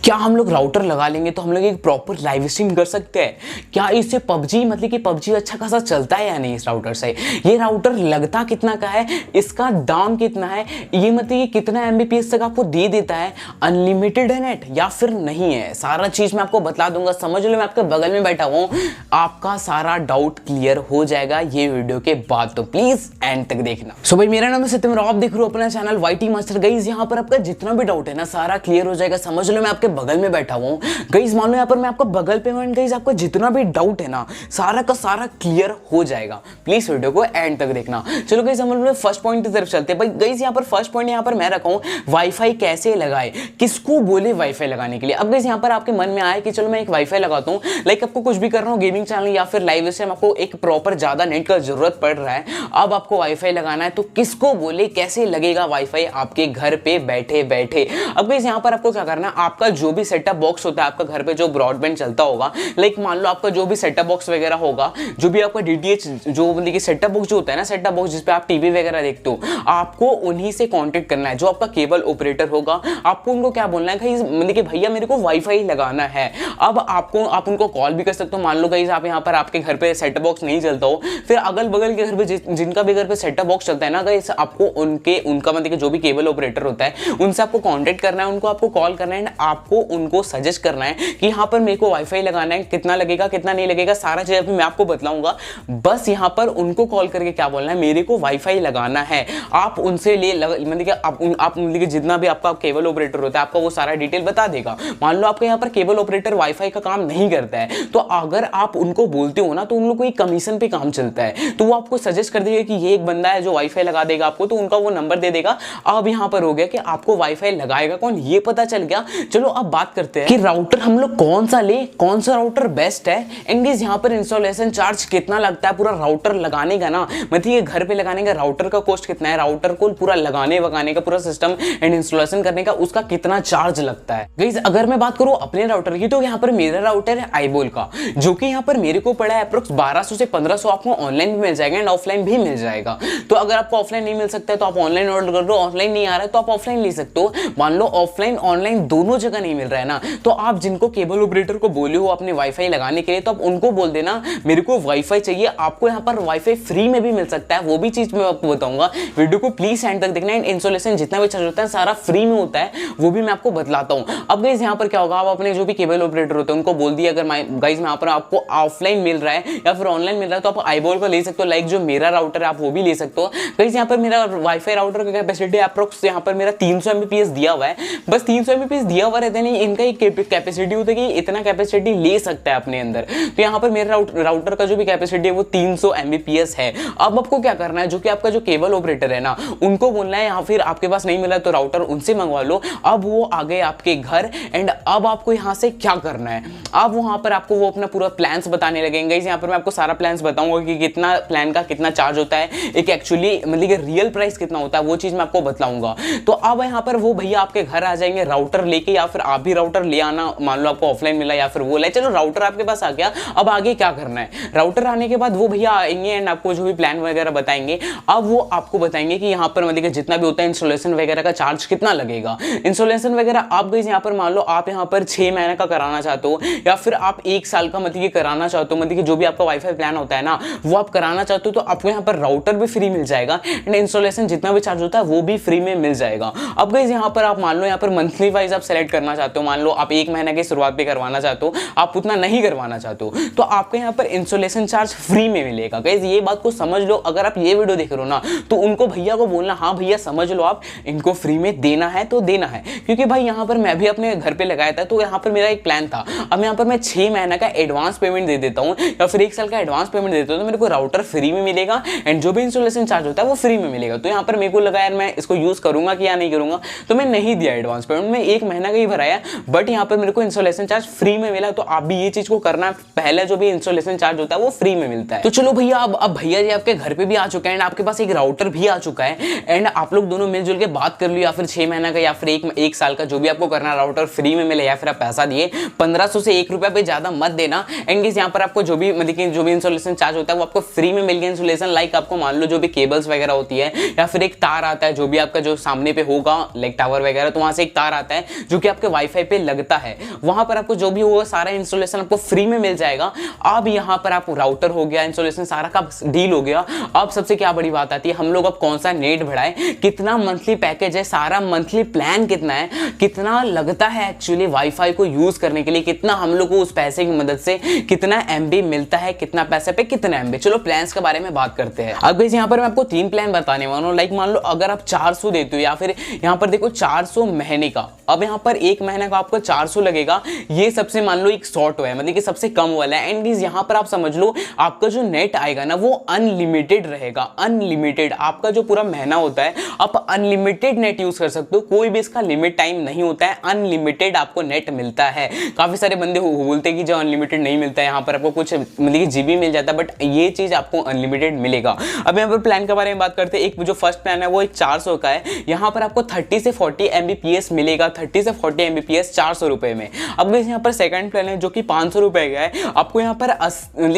क्या हम लोग राउटर लगा लेंगे तो हम लोग एक प्रॉपर लाइव स्ट्रीम कर सकते हैं? क्या इससे पबजी मतलब कि पबजी अच्छा खासा चलता है या नहीं इस राउटर से? ये राउटर लगता कितना का है, इसका दाम कितना है, ये मतलब कि कितना एमबीपीएस तक आपको दे देता है, अनलिमिटेड है नेट या फिर नहीं है, सारा चीज मैं आपको बता दूंगा। समझ लो मैं आपके बगल में बैठा हुआ हूं, आपका सारा डाउट क्लियर हो जाएगा ये वीडियो के बाद, तो प्लीज एंड तक देखना। सो भाई मेरा नाम है सत्यम, आप देख रहे हो अपना चैनल वाईटी मास्टर। गाइस यहाँ पर आपका जितना भी डाउट है ना सारा क्लियर हो जाएगा। समझ लो मैं आपके बगल में बैठा हुआ हूँ गाइस, मान लो यहाँ पर मैं आपको बगल पे हूँ, गाइस आपका जितना भी डाउट है ना सारा का सारा क्लियर हो जाएगा। प्लीज वीडियो को एंड तक देखना। चलो गाइस हम लोग फर्स्ट पॉइंट की तरफ चलते हैं। भाई गाइस यहाँ पर फर्स्ट पॉइंट यहाँ पर मैं रखा हूँ, वाईफाई कैसे लगाए, किसको बोले वाईफाई लगाने के लिए। अब गाइस यहाँ पर आपके मन में आया कि चलो मैं एक वाईफाई लगाता हूँ, लाइक आपको कुछ भी कर रहा हूँ गेमिंग चैनल या फिर लाइव स्ट्रीम, आपको एक प्रॉपर ज्यादा नेट का जरूरत पड़ रहा है, अब आपको वाईफाई लगाना है, तो किसको बोले, कैसे लगेगा वाईफाई आपके घर पे बैठे बैठे। अब गाइस यहाँ पर आपको क्या करना है, आपका जो भी सेटअप बॉक्स होता है, आपका घर पे जो ब्रॉडबैंड चलता होगा, लाइक मान लो आपका जो भी सेटअप बॉक्स वगैरह होगा, जो भी आपका डीटीएच जो मतलब कि सेटअप बॉक्स जो होता है ना, सेटअप बॉक्स जिसपे आप टीवी वगैरह देखते हो, आपको उन्हीं से कांटेक्ट करना है। जो आपका केबल ऑपरेटर होगा, आपको उनको क्या बोलना है कि मतलब कि भैया मेरे को वाईफाई लगाना है। अब आपको आप उनको कॉल भी कर सकते हो। मान लो गाइस आप यहाँ पर आपके घर पे सेटअप बॉक्स नहीं चलता हो, फिर अगल बगल के घर पे जिनका भी घर पे सेटअप बॉक्स चलता है ना गाइस, आपको उनका मतलब कि जो भी केबल ऑपरेटर होता है उनसे आपको कांटेक्ट करना है, उनको आपको कॉल करना है, आपको उनको सजेस्ट करना है कि यहाँ पर मेरे को वाईफाई लगाना है, कितना लगेगा कितना नहीं लगेगा सारा चीज मैं आपको बतलाऊंगा। बस यहाँ पर उनको कॉल करके क्या बोलना है, मेरे को वाईफाई लगाना है। आप उनसे मतलब कि आप मतलब कि जितना भी आपका केबल ऑपरेटर होता है आपका वो सारा डिटेल बता देगा। मान लो आपके यहाँ पर केबल ऑपरेटर वाईफाई का काम नहीं करता है, तो अगर आप उनको बोलते हो ना तो उन लोग को एक कमीशन पे काम चलता है, तो वो आपको सजेस्ट कर देगा कि ये एक बंदा है जो वाईफाई लगा देगा आपको, तो उनका वो नंबर दे देगा। अब यहाँ पर हो गया कि आपको वाईफाई लगाएगा कौन, ये पता चल गया। चलो अब बात करते हैं कि राउटर हम लोग कौन सा ले, कौन सा राउटर बेस्ट है। एंगेज यहाँ पर इंस्टॉलेशन चार्ज कितना लगता है पूरा राउटर लगाने का ना, मतलब ये घर पे लगाने का राउटर का कॉस्ट कितना है, राउटर को पूरा लगाने वगाने का पूरा सिस्टम एंड इंस्टॉलेशन करने का उसका कितना चार्ज लगता है। गाइस अगर मैं बात करूं अपने राउटर की, तो यहाँ पर मेरा राउटर है आईबोल का, जो कि यहाँ पर मेरे को पड़ा है अप्रोक्स 1200 से 1500। आपको ऑनलाइन भी मिल जाएगा एंड ऑफलाइन भी मिल जाएगा। तो अगर आपको ऑफलाइन नहीं मिल सकता है तो आप ऑनलाइन ऑर्डर कर दो, ऑनलाइन नहीं आ रहा है तो आप ऑफलाइन ले सकते हो। मान लो ऑफलाइन ऑनलाइन दोनों जगह नहीं मिल रहा है ना, तो आप जिनको केबल ऑपरेटर को बोले हो अपने वाईफाई लगाने के लिए, तो आप उनको बोल देना मेरे को वाईफाई चाहिए। आपको यहाँ पर वाईफाई फ्री में भी मिल सकता है, वो भी चीज मैं आपको बताऊंगा। वीडियो को प्लीज एंड तक देखना। एंड इंस्टॉलेशन जितना भी चार्ज होता है सारा फ्री में होता है, वो भी मैं आपको बतलाता हूँ। अब गाइस यहाँ पर क्या होगा, आप अपने जो भी केबल ऑपरेटर होते हैं उनको बोल दिया अगर गाइस यहाँ पर आपको ऑफलाइन मिल रहा है या फिर ऑनलाइन मिल रहा है तो आप आईबोल का ले सकते हो। लाइक जो मेरा राउटर है आप वो भी ले सकते हो। गाइस यहाँ पर मेरा वाईफाई राउटर का कैपेसिटी अप्रोक्स यहाँ पर मेरा 300 एमबीपीएस दिया हुआ है, बस 300 एमबीपीएस दिया हुआ रहता नहीं, इनका एक कैपेसिटी होता है कि इतना कैपेसिटी ले सकता है अपने अंदर। तो यहाँ पर मेरा राउटर का जो भी कैपेसिटी है वो 300 एमबीपीएस है। अब आपको क्या करना है, जो कि आपका जो केबल ऑपरेटर है ना उनको बोलना है, या फिर आपके पास नहीं मिला तो राउटर उनसे मंगवा लो। अब वो आ गए आपके घर एंड अब आपको यहाँ से क्या करना है, अब वहां पर आपको वो अपना पूरा प्लान्स बताने लगेंगे। यहाँ पर मैं आपको सारा प्लान्स बताऊंगा कि कितना प्लान का कितना चार्ज होता है, एक एक्चुअली मतलब कि रियल प्राइस कितना होता है वो चीज मैं आपको बतलाऊंगा। तो अब यहाँ पर वो भैया आपके घर आ जाएंगे राउटर लेके, या फिर आप भी राउटर ले आना। मान लो आपको ऑफलाइन मिला या फिर वो ले, चलो राउटर आपके पास आ गया, अब आगे क्या करना है। राउटर आने के बाद वो भैया आएंगे एंड आपको जो भी प्लान वगैरह बताएंगे। अब वो आपको बताएंगे कि यहाँ पर मतलब कि जितना भी होता है इंस्टॉलेशन वगैरह का चार्ज कितना लगेगा। इंस्टॉलेशन वगैरह आप गए यहाँ पर मान लो आप यहाँ पर 6 महीने का कराना चाहते हो या फिर आप 1 साल का मतलब कि कराना चाहते हो, मतलब कि जो भी आपका वाईफाई प्लान होता है ना वो आप कराना चाहते हो, तो आपको यहाँ पर राउटर भी फ्री मिल जाएगा एंड इंस्टॉलेशन जितना भी चार्ज होता है वो भी फ्री में मिल जाएगा। अब गाइस यहाँ पर आप मान लो यहाँ पर मंथली वाइज आप सेलेक्ट करना चाहते हो, मान लो आप 1 महीने की शुरुआत पे करवाना चाहते हो, आप उतना नहीं करवाना चाहते हो, तो आपको यहाँ पर इंस्टॉलेशन चार्ज फ्री में मिलेगा। गाइस ये बात को समझ लो, अगर आप ये वीडियो देख रहे हो ना तो उनको भैया को बोलना हाँ भैया समझ लो आप इनको फ्री में देना है तो देना है, क्योंकि भाई यहाँ पर मैं भी अपने घर पे लगाया था, तो यहाँ पर मेरा एक प्लान था। अब यहाँ पर मैं 6 महीने का एडवांस पेमेंट दे देता हूँ या फिर 1 साल का एडवांस पेमेंट देता हूँ, तो मेरे को राउटर फ्री में मिलेगा एंड जो भी इंस्टॉलेशन चार्ज होता है वो फ्री में मिलेगा। तो यहाँ पर मेरे को लगा यार मैं इसको यूज करूंगा कि या नहीं करूंगा, तो मैं नहीं दिया एडवांस पेमेंट, मैं 1 महीना का ही भराया, बट यहाँ पर मेरे को इंस्टॉलेशन चार्ज फ्री में मिला। तो आप भी ये चीज को करना, पहले जो भी इंस्टॉलेशन चार्ज होता है वो फ्री में मिलता है। तो चलो भैया अब भैया जी आपके घर पे भी आ चुका है एंड आपके पास एक राउटर भी आ चुका है एंड आप लोग दोनों मिलजुल के बात कर लो, या फिर 6 महीना का या फिर 1 साल का जो भी आपको करना, राउटर फ्री में मिले या फिर आप पैसा दिए 1500 से 1 रुपया पे ज्यादा मत देना। एंड यहाँ पर आपको जो भी मतलब कि जो भी इंस्टॉलेशन चार्ज होता है वो आपको फ्री में मिल गया इंस्टॉलेशन। लाइक आपको मान लो जो भी केबल्स वगैरह होती है या फिर एक तार आता है जो भी आपका जो सामने पे होगा लाइक टावर वगैरह, तो वहां से एक तार आता है जो कि आपके वाईफाई पे लगता है वहां पर आपको जो भी होगा सारा इंस्टॉलेशन आपको फ्री में मिल जाएगा। अब यहाँ पर आप राउटर हो गया, इंस्टॉलेशन सारा का डील हो गया। अब सबसे क्या बड़ी बात आती है, हम लोग अब कौन सा नेट बढ़ाएं, कितना मंथली पैकेज है, सारा मंथली प्लान कितना है, कितना लगता है एक्चुअली वाईफाई को यूज करने के लिए, कितना हम लोग को उस पैसे की मदद से कितना एमबी मिलता है, कितना पैसे पे कितना एमबी। चलो प्लान्स के बारे में बात करते हैं। अब यहाँ पर मैं आपको 3 प्लान बताने वाला हूँ। लाइक मान लो अगर आप 400 देते हो या फिर यहाँ पर देखो 400 महीने का, अब यहाँ पर एक महीने का आपको 400 लगेगा। ये सबसे मान लो एक शॉर्ट है, मतलब कि सबसे कम वाला है। एंड यहाँ पर आप समझ लो आपका जो नेट आएगा ना वो अनलिमिटेड रहेगा, अनलिमिटेड। आपका जो पूरा महीना होता है आप अनलिमिटेड नेट यूज कर सकते हो, कोई भी इसका लिमिट टाइम नहीं होता है, अनलिमिटेड आपको नेट मिलता है। काफी सारे बंदे बोलते हैं कि जो अनलिमिटेड नहीं मिलता है, यहाँ पर आपको कुछ मतलब कि जीबी मिल जाता है, बट ये चीज आपको अनलिमिटेड मिलेगा। अब यहाँ पर प्लान के बारे में बात करते हैं। एक जो फर्स्ट प्लान है वो एक 400 का है, यहाँ पर आपको 30 से 40 Mbps मिलेगा, 30 से 40 Mbps 400 रुपए में। अब यहाँ पर सेकंड प्लान है जो कि 500 रुपए का है, आपको यहाँ पर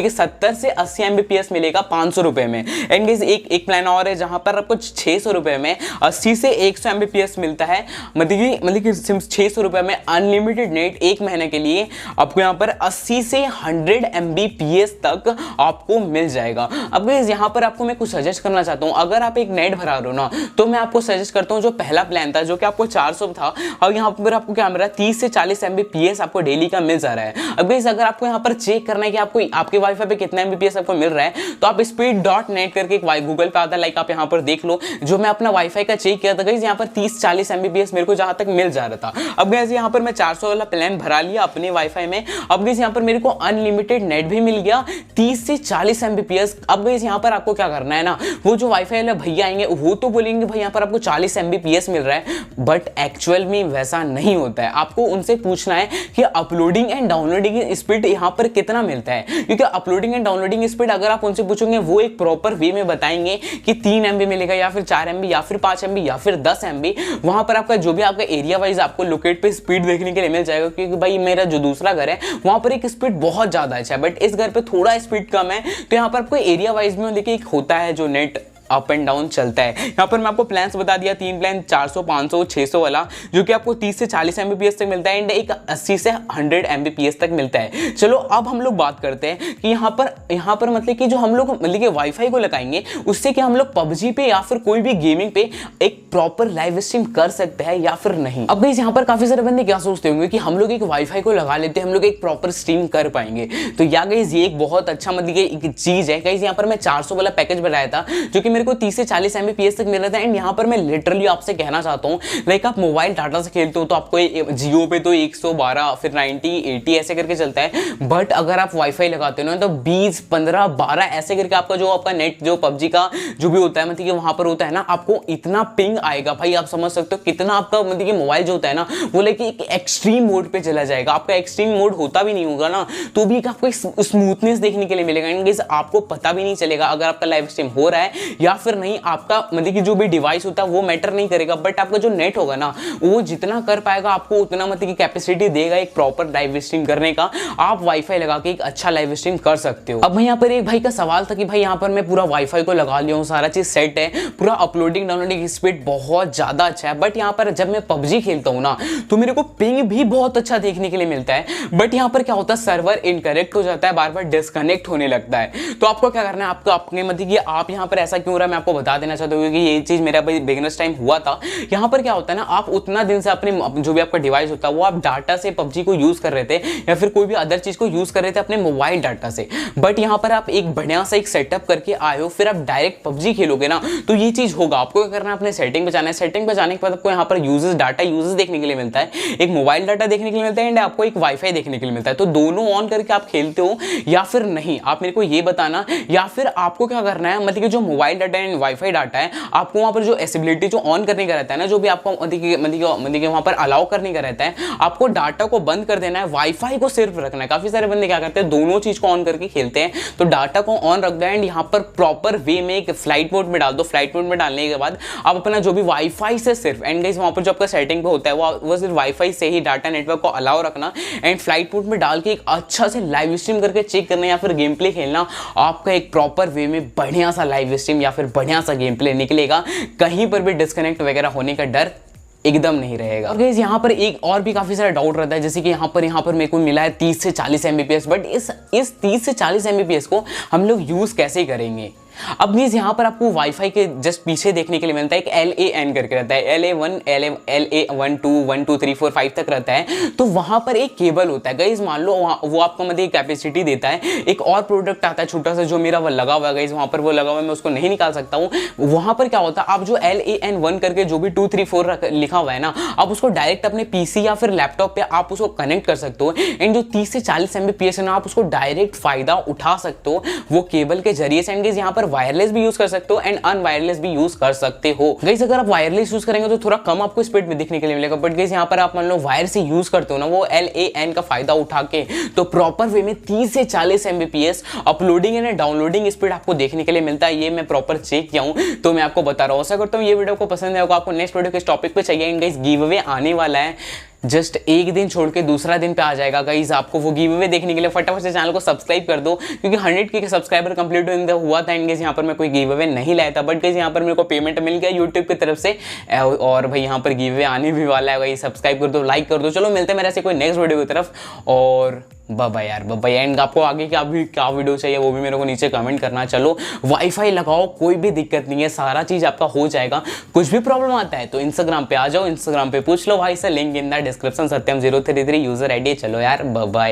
70 से 80 Mbps मिलेगा 500 रुपए में। एंड एक प्लान और है जहां पर आपको 600 रुपए में 80 से 100 Mbps मिलता है, मतलब कि 600 रुपए में अनलिमिटेड नेट एक महीने के लिए आपको यहाँ पर 80 से 100 Mbps तक आपको मिल जाएगा। अब यहाँ पर आपको मैं कुछ सजेस्ट करना चाहता हूँ, अगर आप एक नेट भरा रहे हो ना तो मैं आपको सजेस्ट करता हूँ जो पहला प्लान था जो कि आपको 400 था, और यहाँ पर आपको क्या मिल रहा है 30 से 40 Mbps आपको डेली का मिल जा रहा है। अब अगर आपको यहाँ पर चेक करना है कि आपको आपके वाईफाई पे कितना Mbps आपको मिल रहा है तो आप speed.net करके एक गूगल पे आता है, लाइक आप यहाँ पर देख लो। जो मैं अपना वाईफाई का चेक किया था गाइस यहाँ पर 30-40 Mbps मेरे को जहां तक मिल जा रहा था। अब गाइस यहाँ पर मैं 400 वाला प्लान भरा लिया अपने वाईफाई में। अब गाइस यहाँ पर मेरे को अनलिमिटेड नेट भी मिल गया 30 से 40 Mbps। अब गाइस यहाँ पर आपको क्या करना है ना, वो जो वाईफाई वाले भैया आएंगे वो तो बोलेंगे भाई यहाँ पर आपको 40 Mbps मिल रहा है, बट एक्चुअल में वैसा नहीं होता है। आपको उनसे पूछना है कि अपलोडिंग एंड डाउनलोडिंग स्पीड यहाँ पर कितना मिलता है, क्योंकि अपलोडिंग एंड डाउनलोडिंग स्पीड अगर आप उनसे पूछोगे वो एक प्रॉपर वे में बताएंगे कि 3 MB मिलेगा या फिर 4 MB या फिर 5 MB या फिर 10 MB। वहां पर आपका जो भी आपका एरिया वाइज आपको लोकेट पे स्पीड देखने के लिए मिल जाएगा, क्योंकि भाई मेरा जो दूसरा घर है वहां पर एक स्पीड बहुत ज्यादा अच्छा है, बट इस घर पे थोड़ा स्पीड कम है। तो यहाँ पर आपको एरिया वाइज में देखिए एक होता है जो नेट अप एंड डाउन चलता है। यहाँ पर मैं आपको प्लान्स बता दिया, 3 प्लान 400, 500, 600 वाला जो कि आपको 30 से 40 Mbps तक मिलता है, एंड एक 80 से 100 Mbps तक मिलता है। चलो अब हम लोग बात करते हैं कि यहाँ पर मतलब कि जो हम लोग मतलब कि वाईफाई को लगाएंगे उससे कि हम लोग पबजी पे या फिर कोई भी गेमिंग पे एक प्रॉपर लाइव स्ट्रीम कर सकते हैं या फिर नहीं। अब गाइस यहाँ पर काफी सारे बंदे क्या सोचते होंगे कि हम लोग एक वाईफाई को लगा लेते हैं हम लोग एक प्रॉपर स्ट्रीम कर पाएंगे, तो या गाइस ये एक बहुत अच्छा मतलब एक चीज है। गाइस यहाँ पर मैं 400 वाला पैकेज बनाया था जो कि मेरे को 30 से 40 Mbps तक मिल रहा था। एंड यहाँ पर मैं लिटरली आपसे कहना चाहता हूँ, लाइक आप मोबाइल डाटा से खेलते हो तो आपको जियो पे तो 112 फिर 90 80 ऐसे करके चलता है, बट अगर आप वाईफाई लगाते हो ना तो 20 15 12 ऐसे करके आपका जो आपका नेट जो पबजी का जो भी होता है मतलब कि वहां पर होता है ना, आपको इतना पिंग आएगा भाई, आप समझ सकते हो कितना आपका मतलब कि मोबाइल जो होता है ना वो लाइक एक एक्सट्रीम मोड पे चला जाएगा। आपका एक्सट्रीम मोड होता भी नहीं होगा ना तो भी आपको स्मूथनेस देखने के लिए मिलेगा, एंड आपको पता भी नहीं चलेगा अगर आपका लाइव स्ट्रीम हो रहा है या फिर नहीं। आपका मतलब कि जो भी डिवाइस होता है वो मैटर नहीं करेगा, बट आपका जो नेट होगा ना वो जितना कर पाएगा आपको उतना मतलब कि कैपेसिटी देगा एक प्रॉपर लाइव स्ट्रीम करने का। आप वाईफाई लगा के एक अच्छा लाइव स्ट्रीम कर सकते हो। अब यहाँ पर एक भाई का सवाल था कि भाई यहाँ पर मैं पूरा वाईफाई को लगा लिया हूँ, सारा चीज सेट है, पूरा अपलोडिंग डाउनलोडिंग स्पीड बहुत ज्यादा अच्छा है, बट यहाँ पर जब मैं पबजी खेलता हूँ ना तो मेरे को पिंग भी बहुत अच्छा देखने के लिए मिलता है, बट यहाँ पर क्या होता है सर्वर इनकरेक्ट हो जाता है, बार बार डिस्कनेक्ट होने लगता है। तो आपको क्या करना है, आपको अपने मतलब कि आप यहाँ पर ऐसा क्यों रहा है मैं आपको बता देना चाहता हूँ, क्योंकि ये चीज मेरा बिगिनर्स टाइम हुआ था। यहाँ पर क्या होता है ना, आप उतना दिन से अपने जो भी आपका डिवाइस होता है वो आप डाटा से पबजी को यूज कर रहे थे या फिर कोई भी अदर चीज को यूज कर रहे थे अपने मोबाइल डाटा से, बट यहाँ पर आप एक बढ़िया सा एक सेटअप करके आए हो, फिर आप डायरेक्ट पबजी खेलोगे ना तो ये चीज होगा। आपको क्या करना है, अपने सेटिंग पे जाना है, सेटिंग पे जाने के बाद आपको यहाँ पर यूजेस डाटा यूजेस देखने के लिए मिलता है, एक मोबाइल डाटा देखने के लिए मिलता है एंड आपको एक वाईफाई देखने के लिए मिलता है। तो दोनों ऑन करके आप खेलते हो या फिर नहीं, आप मेरे को ये बताना। या फिर आपको क्या करना है, मतलब कि जो mobile data and wifi data है आपको वहां पर जो एसिबिलिटी जो ऑन करने का रहता है ना, जो भी आपको मतलब कि वहां पर अलाउ करने का रहता है, आपको डाटा को बंद कर देना है, वाईफाई को सिर्फ रखना है। काफी सारे बंदे क्या करते हैं दोनों चीज को ऑन करके खेलते हैं, तो डाटा को ऑन रख दो एंड यहाँ पर प्रॉपर वे में एक फ्लाइट मोड में डाल दो। फ्लाइट मोड में डालने के बाद आप अपना जो भी वाईफाई से सिर्फ एंड गाइस वहां पर जो आपका सेटिंग पे होता है वो सिर्फ वाईफाई से ही डाटा नेटवर्क को अलाउ रखना एंड फ्लाइट मोड में डाल के एक अच्छा से लाइव स्ट्रीम करके चेक करना या फिर गेम प्ले खेलना। आपका एक प्रॉपर वे में बढ़िया सा लाइव स्ट्रीम या फिर बढ़िया सा गेम प्ले निकलेगा, कहीं पर भी डिस्कनेक्ट वगैरह होने का डर एकदम नहीं रहेगा। और गाइस यहाँ पर एक और भी काफी सारा डाउट रहता है, जैसे कि यहाँ पर मेरे को मिला है 30 से 40 Mbps, बट इस 30 से 40 Mbps को हम लोग यूज कैसे करेंगे। अब मीन्स यहाँ पर आपको वाईफाई के जस्ट पीछे देखने के लिए मिलता है एक LAN करके रहता है, LA1 LA1 2 1 2 3 4 5 तक रहता है। तो वहां पर एक केबल होता है गाइज, मान लो वो आपको मतलब कैपेसिटी देता है। एक और प्रोडक्ट आता है छोटा सा जो मेरा वो लगा हुआ है गाइज, वहां पर वो लगा हुआ है, मैं उसको नहीं निकाल सकता हूँ। वहां पर क्या होता है, आप जो LAN1 करके जो भी 2 3 4 लिखा हुआ है ना, आप उसको डायरेक्ट अपने पीसी या फिर लैपटॉप पे आप उसको कनेक्ट कर सकते हो। एंड जो 30 से 40 Mbps है ना, आप उसको डायरेक्ट फायदा उठा सकते हो वो केबल के जरिए से। एंड गाइज यहाँ पर वायरलेस भी यूज कर सकते हो एंड अनवायरलेस भी यूज कर सकते हो। गाइस अगर आप वायरलेस यूज करेंगे तो थोड़ा कम आपको स्पीड में दिखने के लिए मिलेगा, बट गाइस यहाँ पर आप मान लो वायर से यूज करते हो ना वो LAN का फायदा उठा के, तो प्रॉपर वे में 30 से 40 Mbps uploading and downloading speed आपको देखने के लिए मिलता है। ये मैं प्रॉपर चेक किया हूं तो मैं आपको बता रहा हूं। आशा करता हूं ये वीडियो को पसंद आएगा, आपको नेक्स्ट वीडियो किस टॉपिक पे चाहिए। एंड गाइस गिव अवे आने वाला है, जस्ट एक दिन छोड़ के दूसरा दिन पे आ जाएगा गाइस। आपको वो गिव अवे देखने के लिए फटाफट से चैनल को सब्सक्राइब कर दो, क्योंकि 100 के सब्सक्राइबर कंप्लीट हुआ था। एंड गाइस यहाँ पर मैं कोई गिव अवे नहीं लाया था, बट गाइस यहाँ पर मेरे को पेमेंट मिल गया यूट्यूब की तरफ से, और भाई यहाँ पर गिव अवे आने भी वाला है। भाई सब्सक्राइब कर दो, लाइक कर दो। चलो मिलते हैं मेरे से कोई नेक्स्ट वीडियो की तरफ, और बाय यार बाय। एंड आपको आगे क्या वीडियो चाहिए वो भी मेरे को नीचे कमेंट करना। चलो वाईफाई लगाओ, कोई भी दिक्कत नहीं है, सारा चीज आपका हो जाएगा। कुछ भी प्रॉब्लम आता है तो इंस्टाग्राम पे आ जाओ, इंस्टाग्राम पे पूछ लो भाई से, link in the description, Satyam 033 user ID। चलो यार बाय।